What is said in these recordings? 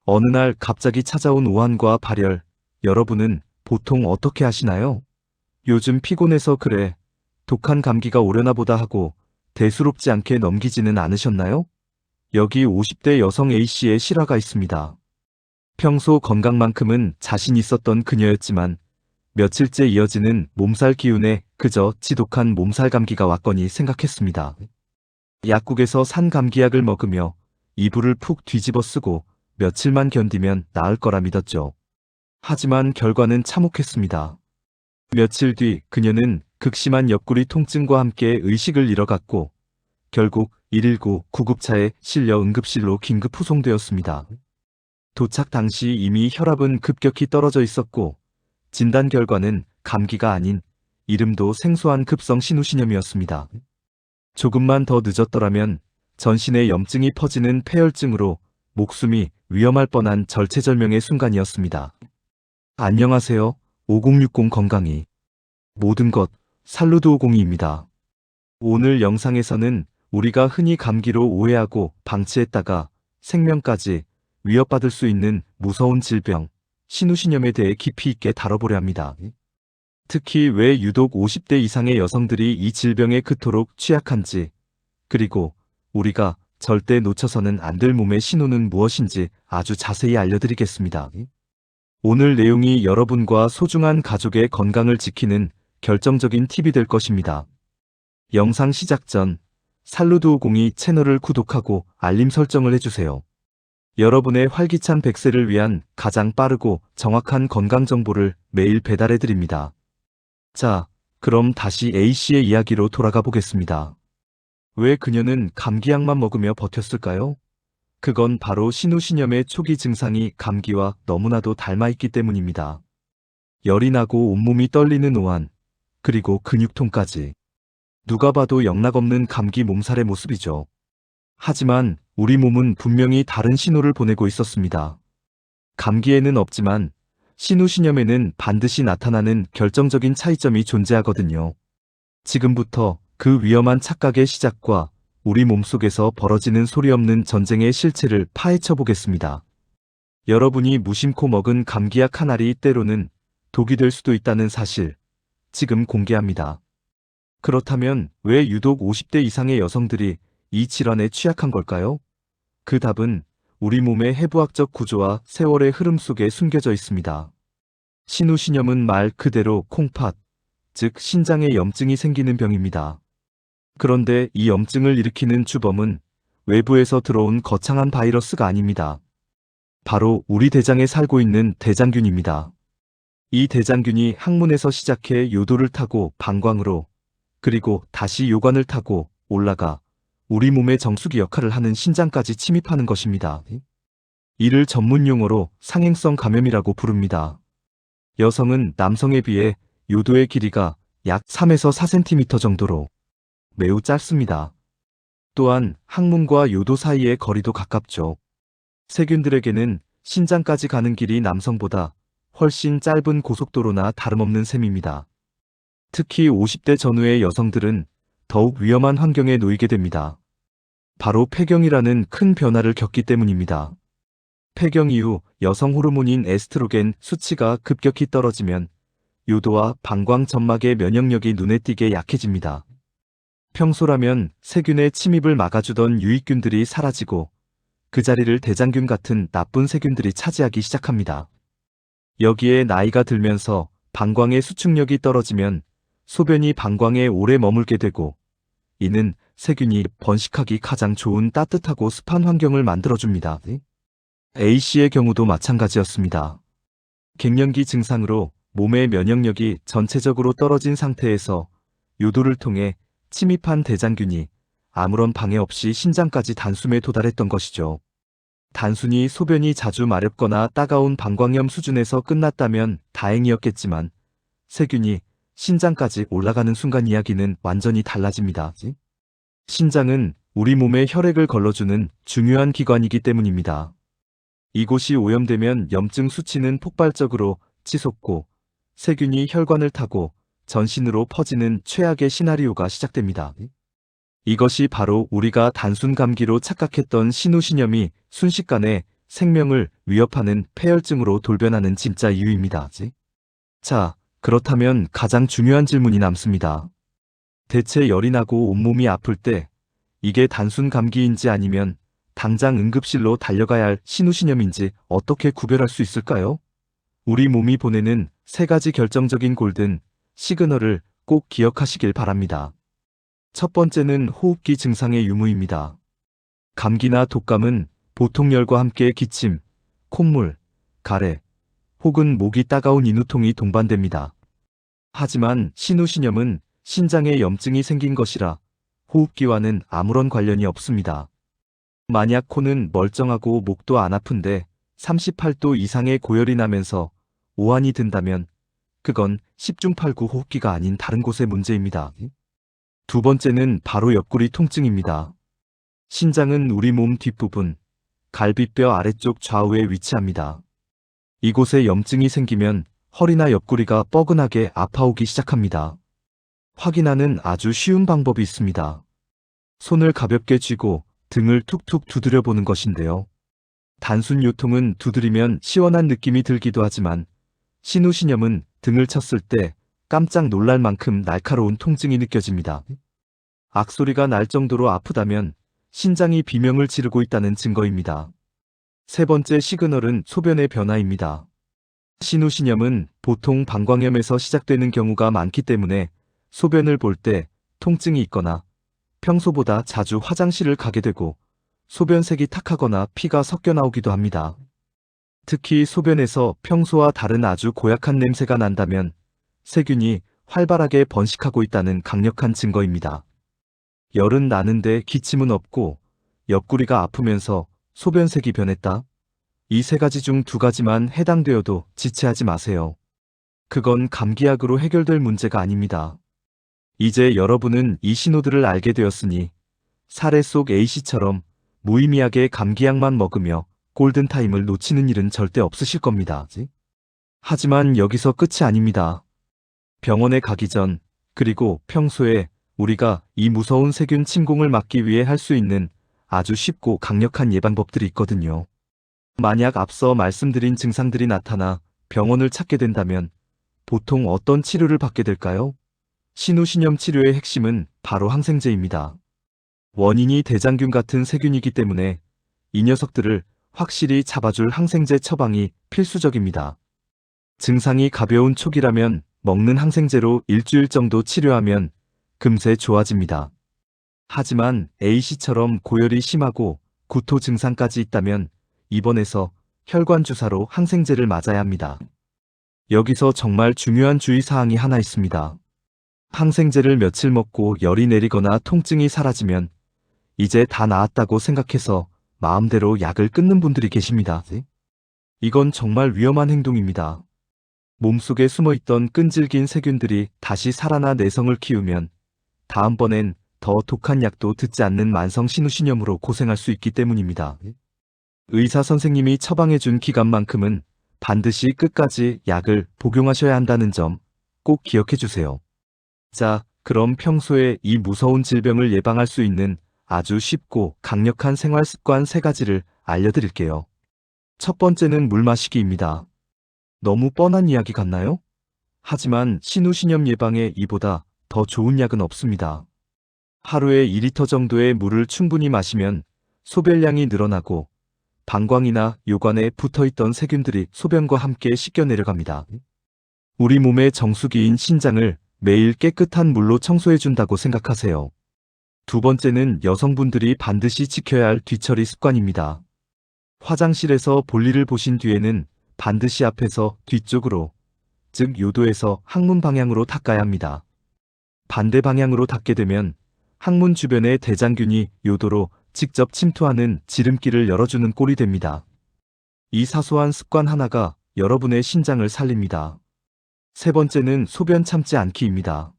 어느 날 갑자기 찾아온 오한과 발열, 여러분은 보통 어떻게 하시나요? 요즘 피곤해서 그래. 독한 감기가 오려나 보다 하고 대수롭지 않게 넘기지는 않으셨나요? 여기 50대 여성 A씨의 실화가 있습니다. 평소 건강만큼은 자신 있었던 그녀였지만 며칠째 이어지는 몸살 기운에 그저 지독한 몸살 감기가 왔거니 생각했습니다. 약국에서 산 감기약을 먹으며 이불을 푹 뒤집어 쓰고 며칠만 견디면 나을 거라 믿었죠. 하지만 결과는 참혹했습니다. 며칠 뒤 그녀는 극심한 옆구리 통증과 함께 의식을 잃어갔고 결국 119 구급차에 실려 응급실로 긴급 후송되었습니다. 도착 당시 이미 혈압은 급격히 떨어져 있었고 진단 결과는 감기가 아닌 이름도 생소한 급성 신우신염이었습니다. 조금만 더 늦었더라면 전신에 염증이 퍼지는 폐혈증으로 목숨이 위험할 뻔한 절체절명의 순간이었습니다. 안녕하세요. 5060 건강이 모든 것 살루드50입니다. 오늘 영상에서는 우리가 흔히 감기로 오해하고 방치했다가 생명까지 위협받을 수 있는 무서운 질병, 신우신염에 대해 깊이 있게 다뤄보려 합니다. 특히 왜 유독 50대 이상의 여성들이 이 질병에 그토록 취약한지, 그리고 우리가 절대 놓쳐서는 안 될 몸의 신호는 무엇인지 아주 자세히 알려드리겠습니다. 오늘 내용이 여러분과 소중한 가족의 건강을 지키는 결정적인 팁이 될 것입니다. 영상 시작 전 살루드50이 채널을 구독하고 알림 설정을 해주세요. 여러분의 활기찬 100세를 위한 가장 빠르고 정확한 건강 정보를 매일 배달해드립니다. 자, 그럼 다시 A씨의 이야기로 돌아가 보겠습니다. 왜 그녀는 감기약만 먹으며 버텼을까요? 그건 바로 신우신염의 초기 증상이 감기와 너무나도 닮아있기 때문입니다. 열이 나고 온몸이 떨리는 오한, 그리고 근육통까지. 누가 봐도 영락없는 감기 몸살의 모습이죠. 하지만 우리 몸은 분명히 다른 신호를 보내고 있었습니다. 감기에는 없지만 신우신염에는 반드시 나타나는 결정적인 차이점이 존재하거든요. 지금부터 그 위험한 착각의 시작과 우리 몸속에서 벌어지는 소리 없는 전쟁의 실체를 파헤쳐 보겠습니다. 여러분이 무심코 먹은 감기약 한 알이 때로는 독이 될 수도 있다는 사실, 지금 공개합니다. 그렇다면 왜 유독 50대 이상의 여성들이 이 질환에 취약한 걸까요? 그 답은 우리 몸의 해부학적 구조와 세월의 흐름 속에 숨겨져 있습니다. 신우신염은 말 그대로 콩팥, 즉 신장에 염증이 생기는 병입니다. 그런데 이 염증을 일으키는 주범은 외부에서 들어온 거창한 바이러스가 아닙니다. 바로 우리 대장에 살고 있는 대장균입니다. 이 대장균이 항문에서 시작해 요도를 타고 방광으로, 그리고 다시 요관을 타고 올라가 우리 몸의 정수기 역할을 하는 신장까지 침입하는 것입니다. 이를 전문 용어로 상행성 감염이라고 부릅니다. 여성은 남성에 비해 요도의 길이가 약 3에서 4cm 정도로 매우 짧습니다. 또한 항문과 요도 사이의 거리도 가깝죠. 세균들에게는 신장까지 가는 길이 남성보다 훨씬 짧은 고속도로나 다름없는 셈입니다. 특히 50대 전후의 여성들은 더욱 위험한 환경에 놓이게 됩니다. 바로 폐경이라는 큰 변화를 겪기 때문입니다. 폐경 이후 여성 호르몬인 에스트로겐 수치가 급격히 떨어지면 요도와 방광 점막의 면역력이 눈에 띄게 약해집니다. 평소라면 세균의 침입을 막아주던 유익균들이 사라지고 그 자리를 대장균 같은 나쁜 세균들이 차지하기 시작합니다. 여기에 나이가 들면서 방광의 수축력이 떨어지면 소변이 방광에 오래 머물게 되고 이는 세균이 번식하기 가장 좋은 따뜻하고 습한 환경을 만들어줍니다. A씨의 경우도 마찬가지였습니다. 갱년기 증상으로 몸의 면역력이 전체적으로 떨어진 상태에서 요도를 통해 침입한 대장균이 아무런 방해 없이 신장까지 단숨에 도달했던 것이죠. 단순히 소변이 자주 마렵거나 따가운 방광염 수준에서 끝났다면 다행이었겠지만 세균이 신장까지 올라가는 순간 이야기는 완전히 달라집니다. 신장은 우리 몸에 혈액을 걸러주는 중요한 기관이기 때문입니다. 이곳이 오염되면 염증 수치는 폭발적으로 치솟고 세균이 혈관을 타고 전신으로 퍼지는 최악의 시나리오가 시작됩니다. 이것이 바로 우리가 단순 감기로 착각했던 신우신염이 순식간에 생명을 위협하는 폐혈증으로 돌변하는 진짜 이유입니다. 자, 그렇다면 가장 중요한 질문이 남습니다. 대체 열이 나고 온몸이 아플 때 이게 단순 감기인지 아니면 당장 응급실로 달려가야 할 신우신염인지 어떻게 구별할 수 있을까요? 우리 몸이 보내는 세 가지 결정적인 골든 시그널을 꼭 기억하시길 바랍니다. 첫 번째는 호흡기 증상의 유무입니다. 감기나 독감은 보통 열과 함께 기침, 콧물, 가래, 혹은 목이 따가운 인후통이 동반됩니다. 하지만 신우신염은 신장에 염증이 생긴 것이라 호흡기와는 아무런 관련이 없습니다. 만약 코는 멀쩡하고 목도 안 아픈데 38도 이상의 고열이 나면서 오한이 든다면 그건 10중 8구 호흡기가 아닌 다른 곳의 문제입니다. 두 번째는 바로 옆구리 통증입니다. 신장은 우리 몸 뒷부분, 갈비뼈 아래쪽 좌우에 위치합니다. 이곳에 염증이 생기면 허리나 옆구리가 뻐근하게 아파오기 시작합니다. 확인하는 아주 쉬운 방법이 있습니다. 손을 가볍게 쥐고 등을 툭툭 두드려 보는 것인데요. 단순 요통은 두드리면 시원한 느낌이 들기도 하지만 신우신염은 등을 쳤을 때 깜짝 놀랄 만큼 날카로운 통증이 느껴집니다. 악소리가 날 정도로 아프다면 신장이 비명을 지르고 있다는 증거입니다. 세 번째 시그널은 소변의 변화입니다. 신우신염은 보통 방광염에서 시작되는 경우가 많기 때문에 소변을 볼 때 통증이 있거나 평소보다 자주 화장실을 가게 되고 소변색이 탁하거나 피가 섞여 나오기도 합니다. 특히 소변에서 평소와 다른 아주 고약한 냄새가 난다면 세균이 활발하게 번식하고 있다는 강력한 증거입니다. 열은 나는데 기침은 없고 옆구리가 아프면서 소변색이 변했다. 이 세 가지 중 두 가지만 해당되어도 지체하지 마세요. 그건 감기약으로 해결될 문제가 아닙니다. 이제 여러분은 이 신호들을 알게 되었으니 사례 속 A씨처럼 무의미하게 감기약만 먹으며 골든타임을 놓치는 일은 절대 없으실 겁니다. 하지만 여기서 끝이 아닙니다. 병원에 가기 전, 그리고 평소에 우리가 이 무서운 세균 침공을 막기 위해 할 수 있는 아주 쉽고 강력한 예방법들이 있거든요. 만약 앞서 말씀드린 증상들이 나타나 병원을 찾게 된다면 보통 어떤 치료를 받게 될까요? 신우신염 치료의 핵심은 바로 항생제입니다. 원인이 대장균 같은 세균이기 때문에 이 녀석들을 확실히 잡아줄 항생제 처방이 필수적입니다. 증상이 가벼운 초기라면 먹는 항생제로 일주일 정도 치료하면 금세 좋아집니다. 하지만 A씨처럼 고열이 심하고 구토 증상까지 있다면 입원해서 혈관 주사로 항생제를 맞아야 합니다. 여기서 정말 중요한 주의사항이 하나 있습니다. 항생제를 며칠 먹고 열이 내리거나 통증이 사라지면 이제 다 나았다고 생각해서 마음대로 약을 끊는 분들이 계십니다. 이건 정말 위험한 행동입니다. 몸속에 숨어있던 끈질긴 세균들이 다시 살아나 내성을 키우면 다음번엔 더 독한 약도 듣지 않는 만성 신우신염으로 고생할 수 있기 때문입니다. 의사 선생님이 처방해준 기간만큼은 반드시 끝까지 약을 복용하셔야 한다는 점 꼭 기억해 주세요. 자, 그럼 평소에 이 무서운 질병을 예방할 수 있는 아주 쉽고 강력한 생활 습관 3가지를 알려드릴게요. 첫 번째는 물 마시기입니다. 너무 뻔한 이야기 같나요? 하지만 신우신염 예방에 이보다 더 좋은 약은 없습니다. 하루에 2리터 정도의 물을 충분히 마시면 소변량이 늘어나고 방광이나 요관에 붙어있던 세균들이 소변과 함께 씻겨 내려갑니다. 우리 몸의 정수기인 신장을 매일 깨끗한 물로 청소해준다고 생각하세요. 두 번째는 여성분들이 반드시 지켜야 할 뒤처리 습관입니다. 화장실에서 볼일을 보신 뒤에는 반드시 앞에서 뒤쪽으로, 즉 요도에서 항문 방향으로 닦아야 합니다. 반대 방향으로 닦게 되면 항문 주변의 대장균이 요도로 직접 침투하는 지름길을 열어주는 꼴이 됩니다. 이 사소한 습관 하나가 여러분의 신장을 살립니다. 세 번째는 소변 참지 않기입니다.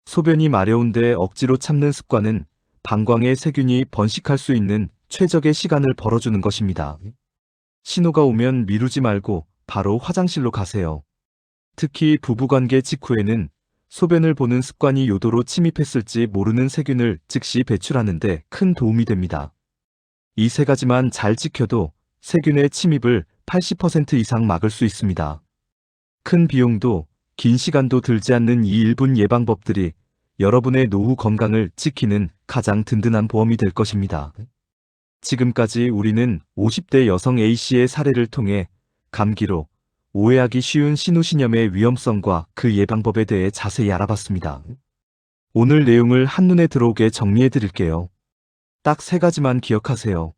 소변이 마려운데 억지로 참는 습관은 방광에 세균이 번식할 수 있는 최적의 시간을 벌어주는 것입니다. 신호가 오면 미루지 말고 바로 화장실로 가세요. 특히 부부관계 직후에는 소변을 보는 습관이 요도로 침입했을지 모르는 세균을 즉시 배출하는 데 큰 도움이 됩니다. 이 3가지만 잘 지켜도 세균의 침입을 80% 이상 막을 수 있습니다. 큰 비용도 긴 시간도 들지 않는 이 1분 예방법들이 여러분의 노후 건강을 지키는 가장 든든한 보험이 될 것입니다. 지금까지 우리는 50대 여성 A씨의 사례를 통해 감기로 오해하기 쉬운 신우신염의 위험성과 그 예방법에 대해 자세히 알아봤습니다. 오늘 내용을 한눈에 들어오게 정리해 드릴게요. 딱 3가지만 기억하세요.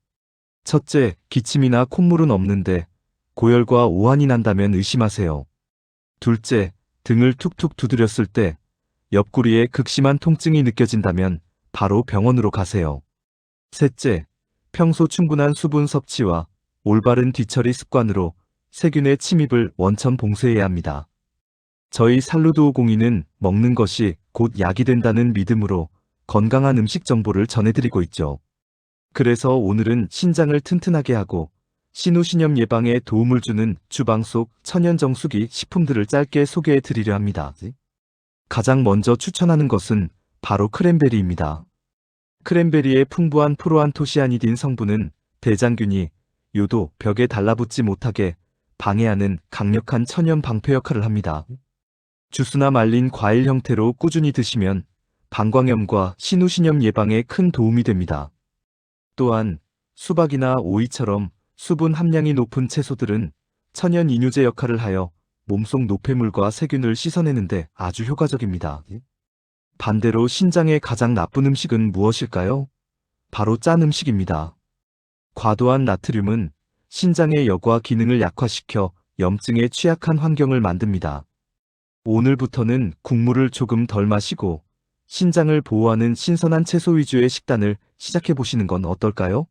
첫째, 기침이나 콧물은 없는데 고열과 오한이 난다면 의심하세요. 둘째, 등을 툭툭 두드렸을 때 옆구리에 극심한 통증이 느껴진다면 바로 병원으로 가세요. 셋째, 평소 충분한 수분 섭취와 올바른 뒤처리 습관으로 세균의 침입을 원천 봉쇄해야 합니다. 저희 살루도50이는 먹는 것이 곧 약이 된다는 믿음으로 건강한 음식 정보를 전해드리고 있죠. 그래서 오늘은 신장을 튼튼하게 하고 신우신염 예방에 도움을 주는 주방 속 천연정수기 식품들을 짧게 소개해 드리려 합니다. 가장 먼저 추천하는 것은 바로 크랜베리입니다. 크랜베리의 풍부한 프로안토시아니딘 성분은 대장균이 요도 벽에 달라붙지 못하게 방해하는 강력한 천연 방패 역할을 합니다. 주스나 말린 과일 형태로 꾸준히 드시면 방광염과 신우신염 예방에 큰 도움이 됩니다. 또한 수박이나 오이처럼 수분 함량이 높은 채소들은 천연 이뇨제 역할을 하여 몸속 노폐물과 세균을 씻어내는데 아주 효과적입니다. 반대로 신장에 가장 나쁜 음식은 무엇일까요? 바로 짠 음식입니다. 과도한 나트륨은 신장의 여과 기능을 약화시켜 염증에 취약한 환경을 만듭니다. 오늘부터는 국물을 조금 덜 마시고 신장을 보호하는 신선한 채소 위주의 식단을 시작해 보시는 건 어떨까요?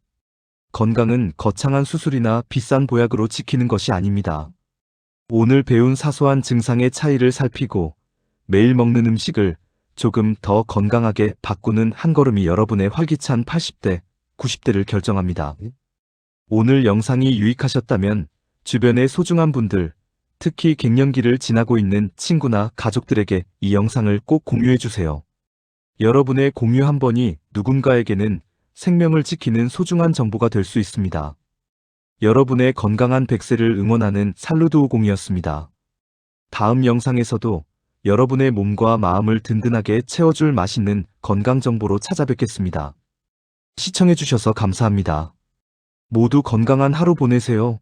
건강은 거창한 수술이나 비싼 보약으로 지키는 것이 아닙니다. 오늘 배운 사소한 증상의 차이를 살피고 매일 먹는 음식을 조금 더 건강하게 바꾸는 한 걸음이 여러분의 활기찬 80대, 90대를 결정합니다. 오늘 영상이 유익하셨다면 주변의 소중한 분들, 특히 갱년기를 지나고 있는 친구나 가족들에게 이 영상을 꼭 공유해 주세요. 여러분의 공유 한 번이 누군가에게는 생명을 지키는 소중한 정보가 될 수 있습니다. 여러분의 건강한 100세를 응원하는 살루도50이었습니다. 다음 영상에서도 여러분의 몸과 마음을 든든하게 채워줄 맛있는 건강 정보로 찾아뵙겠습니다. 시청해주셔서 감사합니다. 모두 건강한 하루 보내세요.